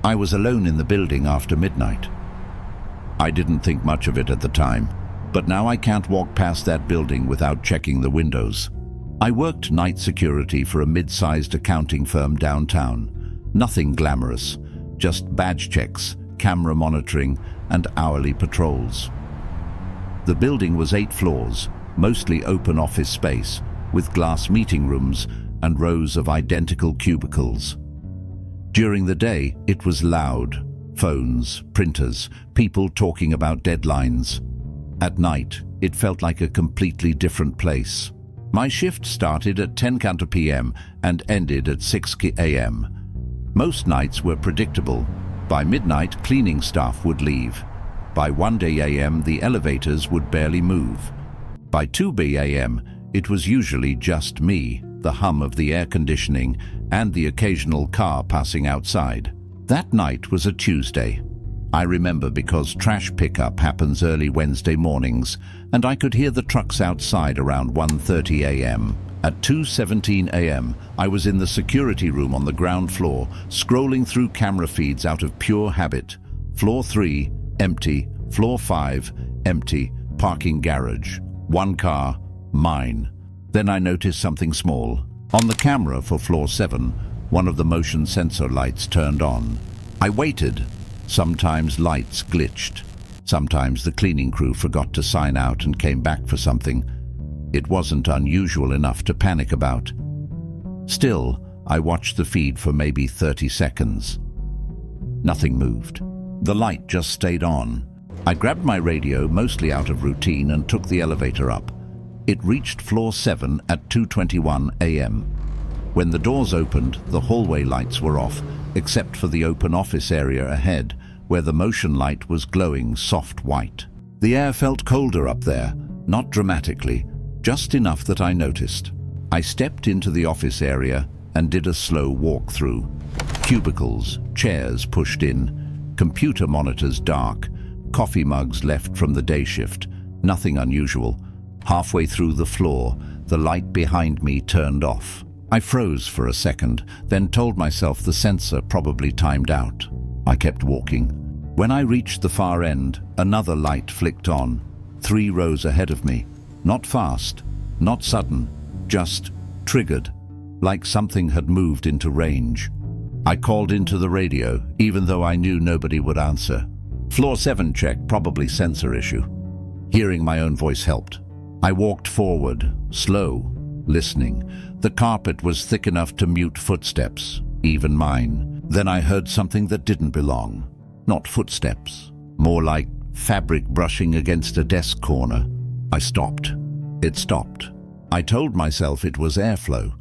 I was alone in the building after midnight. I didn't think much of it at the time, but now I can't walk past that building without checking the windows. I worked night security for a mid-sized accounting firm downtown. Nothing glamorous, just badge checks, camera monitoring, and hourly patrols. The building was 8 floors, mostly open office space, with glass meeting rooms and rows of identical cubicles. During the day, it was loud. Phones, printers, people talking about deadlines. At night, it felt like a completely different place. My shift started at 10 p.m. and ended at 6 a.m. Most nights were predictable. By midnight, cleaning staff would leave. By 1 a.m., the elevators would barely move. By 2 a.m., it was usually just me, the hum of the air conditioning, and the occasional car passing outside. That night was a Tuesday. I remember because trash pickup happens early Wednesday mornings, and I could hear the trucks outside around 1:30 a.m. At 2:17 a.m., I was in the security room on the ground floor, scrolling through camera feeds out of pure habit. Floor 3, empty. Floor 5, empty. Parking garage. 1 car, mine. Then I noticed something small. On the camera for floor 7, one of the motion sensor lights turned on. I waited. Sometimes lights glitched. Sometimes the cleaning crew forgot to sign out and came back for something. It wasn't unusual enough to panic about. Still, I watched the feed for maybe 30 seconds. Nothing moved. The light just stayed on. I grabbed my radio, mostly out of routine, and took the elevator up. It reached floor 7 at 2:21 a.m. When the doors opened, the hallway lights were off, except for the open office area ahead, where the motion light was glowing soft white. The air felt colder up there, not dramatically, just enough that I noticed. I stepped into the office area and did a slow walk through. Cubicles, chairs pushed in, computer monitors dark, coffee mugs left from the day shift, nothing unusual. Halfway through the floor, the light behind me turned off. I froze for a second, then told myself the sensor probably timed out. I kept walking. When I reached the far end, another light flicked on, 3 rows ahead of me. Not fast, not sudden, just triggered, like something had moved into range. I called into the radio, even though I knew nobody would answer. Floor 7 check, probably sensor issue. Hearing my own voice helped. I walked forward, slow, listening. The carpet was thick enough to mute footsteps, even mine. Then I heard something that didn't belong. Not footsteps, more like fabric brushing against a desk corner. I stopped. It stopped. I told myself it was airflow.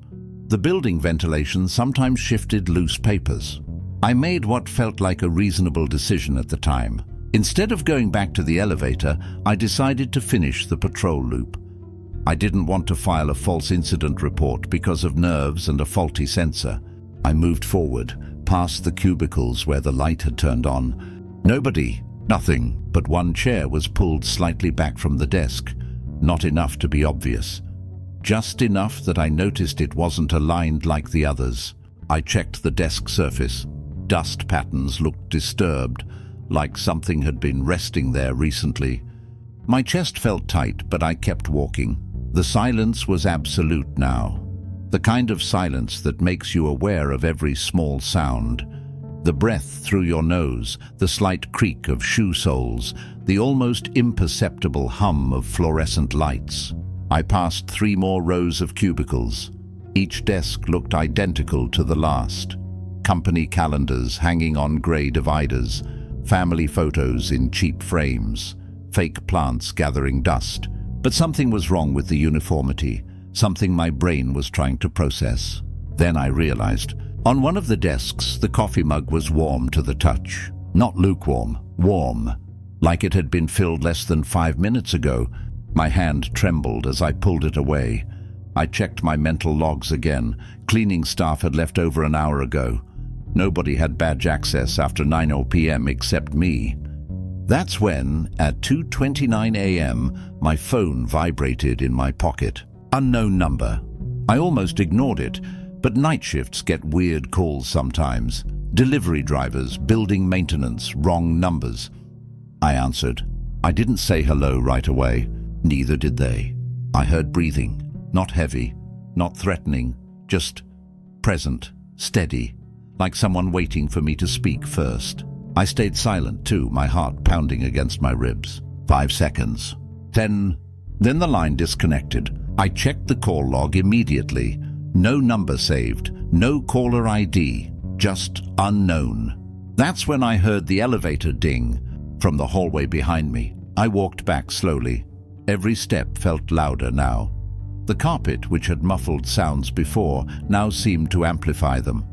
The building ventilation sometimes shifted loose papers. I made what felt like a reasonable decision at the time. Instead of going back to the elevator, I decided to finish the patrol loop. I didn't want to file a false incident report because of nerves and a faulty sensor. I moved forward, past the cubicles where the light had turned on. Nobody, nothing, but one chair was pulled slightly back from the desk. Not enough to be obvious. Just enough that I noticed it wasn't aligned like the others. I checked the desk surface. Dust patterns looked disturbed, like something had been resting there recently. My chest felt tight, but I kept walking. The silence was absolute now. The kind of silence that makes you aware of every small sound. The breath through your nose, the slight creak of shoe soles, the almost imperceptible hum of fluorescent lights. I passed 3 more rows of cubicles. Each desk looked identical to the last. Company calendars hanging on grey dividers, family photos in cheap frames, fake plants gathering dust. But something was wrong with the uniformity, something my brain was trying to process. Then I realized. On one of the desks, the coffee mug was warm to the touch. Not lukewarm, warm, like it had been filled less than 5 minutes ago. My hand trembled as I pulled it away. I checked my mental logs again. Cleaning staff had left over an hour ago. Nobody had badge access after 9 p.m. except me. That's when, at 2:29 a.m., my phone vibrated in my pocket. Unknown number. I almost ignored it, but night shifts get weird calls sometimes. Delivery drivers, building maintenance, wrong numbers. I answered. I didn't say hello right away. Neither did they. I heard breathing, not heavy, not threatening, just present, steady, like someone waiting for me to speak first. I stayed silent too, my heart pounding against my ribs. 5 seconds. Then the line disconnected. I checked the call log immediately. No number saved, no caller ID, just unknown. That's when I heard the elevator ding from the hallway behind me. I walked back slowly. Every step felt louder now. The carpet, which had muffled sounds before, now seemed to amplify them.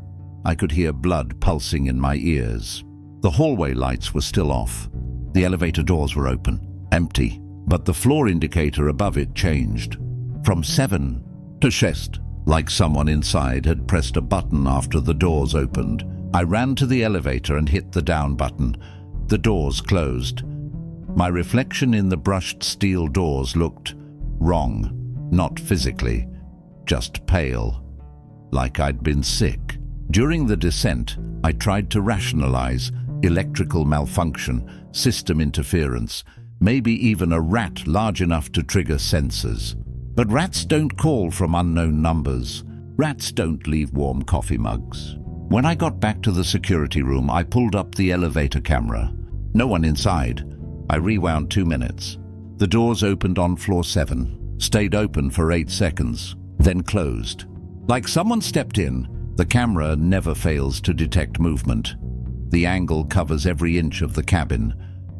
I could hear blood pulsing in my ears. The hallway lights were still off. The elevator doors were open, empty, but the floor indicator above it changed. From 7 to 6, like someone inside had pressed a button after the doors opened. I ran to the elevator and hit the down button. The doors closed. My reflection in the brushed steel doors looked wrong, not physically, just pale, like I'd been sick. During the descent, I tried to rationalize electrical malfunction, system interference, maybe even a rat large enough to trigger sensors. But rats don't call from unknown numbers. Rats don't leave warm coffee mugs. When I got back to the security room, I pulled up the elevator camera. No one inside. I rewound 2 minutes. The doors opened on floor 7, stayed open for 8 seconds, then closed. Like someone stepped in, the camera never fails to detect movement. The angle covers every inch of the cabin,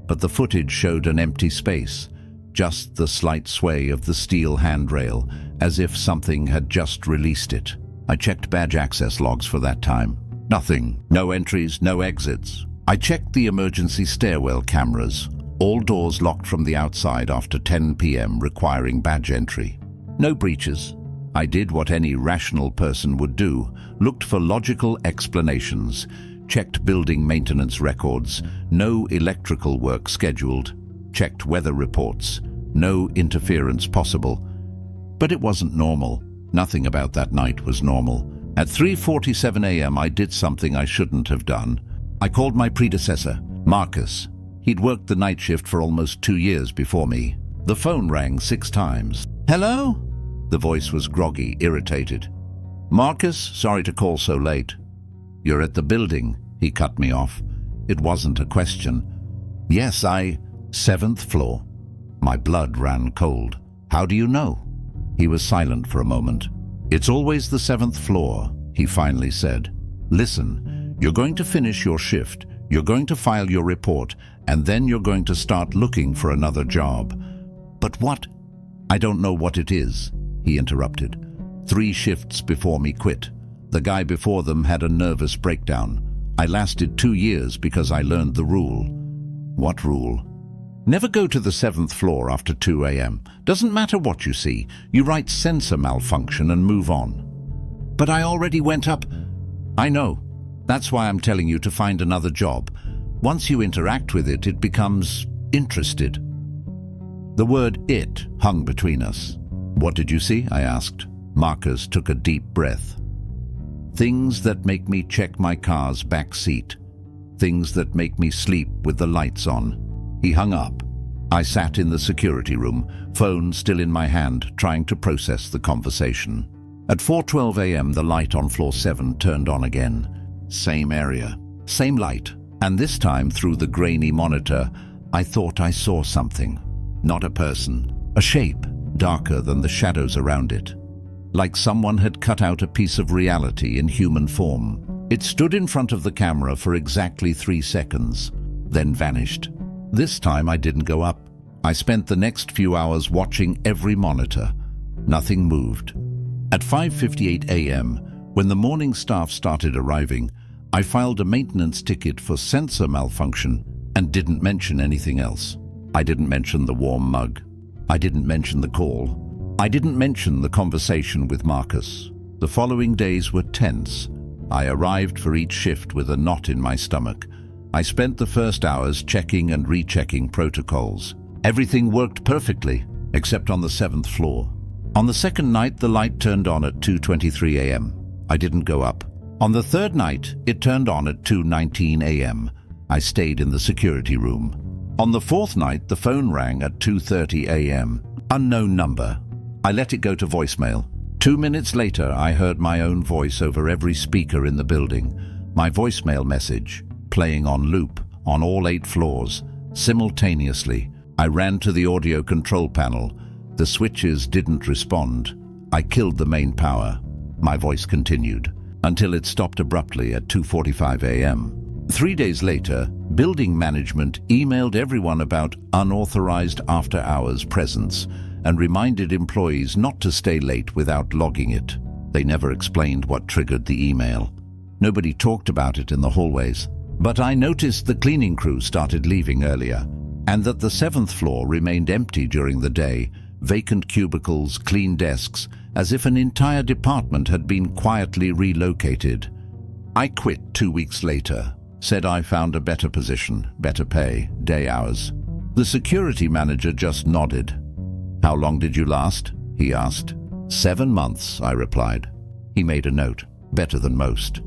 but the footage showed an empty space, just the slight sway of the steel handrail, as if something had just released it. I checked badge access logs for that time. Nothing. No entries, no exits. I checked the emergency stairwell cameras. All doors locked from the outside after 10 p.m. requiring badge entry. No breaches. I did what any rational person would do, looked for logical explanations, checked building maintenance records, no electrical work scheduled, checked weather reports, no interference possible. But it wasn't normal. Nothing about that night was normal. At 3:47 a.m. I did something I shouldn't have done. I called my predecessor, Marcus. He'd worked the night shift for almost 2 years before me. The phone rang 6 times. "Hello?" The voice was groggy, irritated. "Marcus, sorry to call so late." "You're at the building," he cut me off. It wasn't a question. "Yes, 7th floor." My blood ran cold. "How do you know?" He was silent for a moment. "It's always the 7th floor," he finally said. "Listen, you're going to finish your shift, you're going to file your report, and then you're going to start looking for another job." "But what?" "I don't know what it is," he interrupted. 3 shifts before me quit. The guy before them had a nervous breakdown. I lasted 2 years because I learned the rule. "What rule?" "Never go to the 7th floor after 2 a.m. Doesn't matter what you see. You write sensor malfunction and move on." "But I already went up." "I know. That's why I'm telling you to find another job. Once you interact with it, it becomes interested." The word "it" hung between us. "What did you see?" I asked. Marcus took a deep breath. "Things that make me check my car's back seat. Things that make me sleep with the lights on." He hung up. I sat in the security room, phone still in my hand, trying to process the conversation. At 4:12 a.m. the light on floor 7 turned on again. Same area, same light, and this time through the grainy monitor, I thought I saw something. Not a person, a shape, darker than the shadows around it. Like someone had cut out a piece of reality in human form. It stood in front of the camera for exactly 3 seconds, then vanished. This time I didn't go up. I spent the next few hours watching every monitor. Nothing moved. At 5:58 a.m., when the morning staff started arriving, I filed a maintenance ticket for sensor malfunction and didn't mention anything else. I didn't mention the warm mug. I didn't mention the call. I didn't mention the conversation with Marcus. The following days were tense. I arrived for each shift with a knot in my stomach. I spent the first hours checking and rechecking protocols. Everything worked perfectly, except on the 7th floor. On the second night, the light turned on at 2:23 a.m. I didn't go up. On the third night, it turned on at 2:19 a.m. I stayed in the security room. On the fourth night, the phone rang at 2:30 a.m. Unknown number. I let it go to voicemail. 2 minutes later, I heard my own voice over every speaker in the building. My voicemail message, playing on loop, on all 8 floors, simultaneously. I ran to the audio control panel. The switches didn't respond. I killed the main power. My voice continued, until it stopped abruptly at 2:45 a.m. 3 days later, building management emailed everyone about unauthorized after-hours presence and reminded employees not to stay late without logging it. They never explained what triggered the email. Nobody talked about it in the hallways. But I noticed the cleaning crew started leaving earlier, and that the 7th floor remained empty during the day, vacant cubicles, clean desks, as if an entire department had been quietly relocated. I quit 2 weeks later, said I found a better position, better pay, day hours. The security manager just nodded. "How long did you last?" he asked. 7 months, I replied. He made a note, better than most.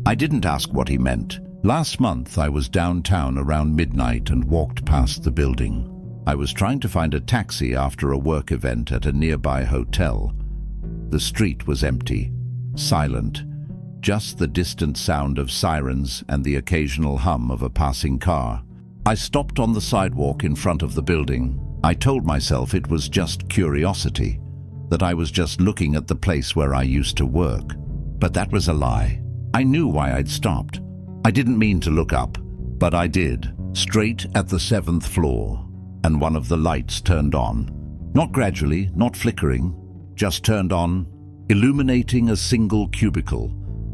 I didn't ask what he meant. Last month I was downtown around midnight and walked past the building. I was trying to find a taxi after a work event at a nearby hotel. The street was empty, silent, just the distant sound of sirens and the occasional hum of a passing car. I stopped on the sidewalk in front of the building. I told myself it was just curiosity, that I was just looking at the place where I used to work. But that was a lie. I knew why I'd stopped. I didn't mean to look up, but I did, straight at the 7th floor, and one of the lights turned on. Not gradually, not flickering, just turned on, illuminating a single cubicle,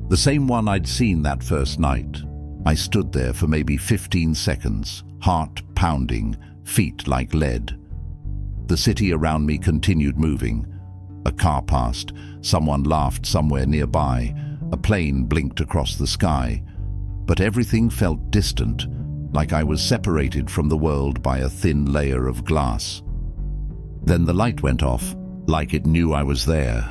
the same one I'd seen that first night. I stood there for maybe 15 seconds, heart pounding, feet like lead. The city around me continued moving. A car passed, someone laughed somewhere nearby, a plane blinked across the sky. But everything felt distant, like I was separated from the world by a thin layer of glass. Then the light went off, like it knew I was there,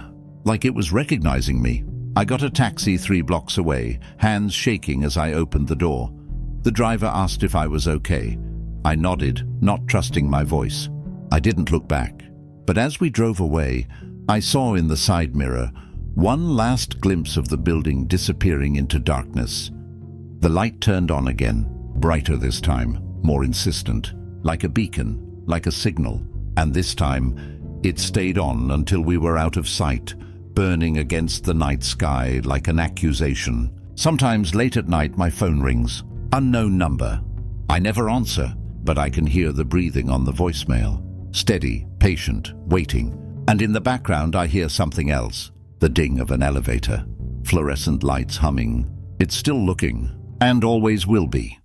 like it was recognizing me. I got a taxi 3 blocks away, hands shaking as I opened the door. The driver asked if I was okay. I nodded, not trusting my voice. I didn't look back. But as we drove away, I saw in the side mirror one last glimpse of the building disappearing into darkness. The light turned on again, brighter this time, more insistent, like a beacon, like a signal. And this time, it stayed on until we were out of sight, burning against the night sky like an accusation. Sometimes late at night my phone rings. Unknown number. I never answer, but I can hear the breathing on the voicemail. Steady, patient, waiting. And in the background I hear something else. The ding of an elevator. Fluorescent lights humming. It's still looking. And always will be.